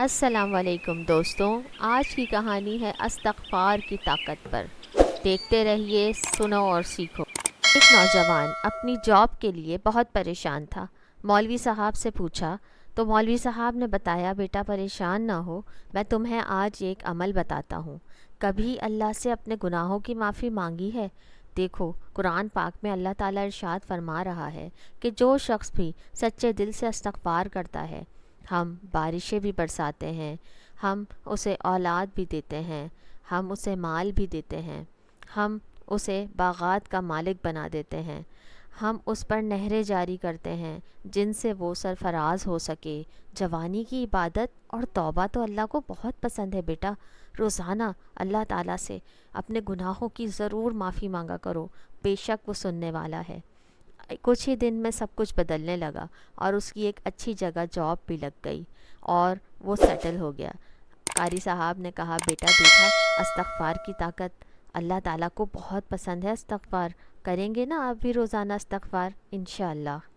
السلام علیکم دوستوں، آج کی کہانی ہے استغفار کی طاقت پر۔ دیکھتے رہیے، سنو اور سیکھو۔ ایک نوجوان اپنی جاب کے لیے بہت پریشان تھا۔ مولوی صاحب سے پوچھا تو مولوی صاحب نے بتایا، بیٹا پریشان نہ ہو، میں تمہیں آج ایک عمل بتاتا ہوں۔ کبھی اللہ سے اپنے گناہوں کی معافی مانگی ہے؟ دیکھو، قرآن پاک میں اللہ تعالیٰ ارشاد فرما رہا ہے کہ جو شخص بھی سچے دل سے استغفار کرتا ہے، ہم بارشیں بھی برساتے ہیں، ہم اسے اولاد بھی دیتے ہیں، ہم اسے مال بھی دیتے ہیں، ہم اسے باغات کا مالک بنا دیتے ہیں، ہم اس پر نہریں جاری کرتے ہیں جن سے وہ سرفراز ہو سکے۔ جوانی کی عبادت اور توبہ تو اللہ کو بہت پسند ہے بیٹا۔ روزانہ اللہ تعالیٰ سے اپنے گناہوں کی ضرور معافی مانگا کرو، بے شک وہ سننے والا ہے۔ کچھ ہی دن میں سب کچھ بدلنے لگا اور اس کی ایک اچھی جگہ جاب بھی لگ گئی اور وہ سیٹل ہو گیا۔ قاری صاحب نے کہا، بیٹا دیکھا استغفار کی طاقت، اللہ تعالیٰ کو بہت پسند ہے استغفار۔ کریں گے نا آپ بھی روزانہ استغفار انشاءاللہ۔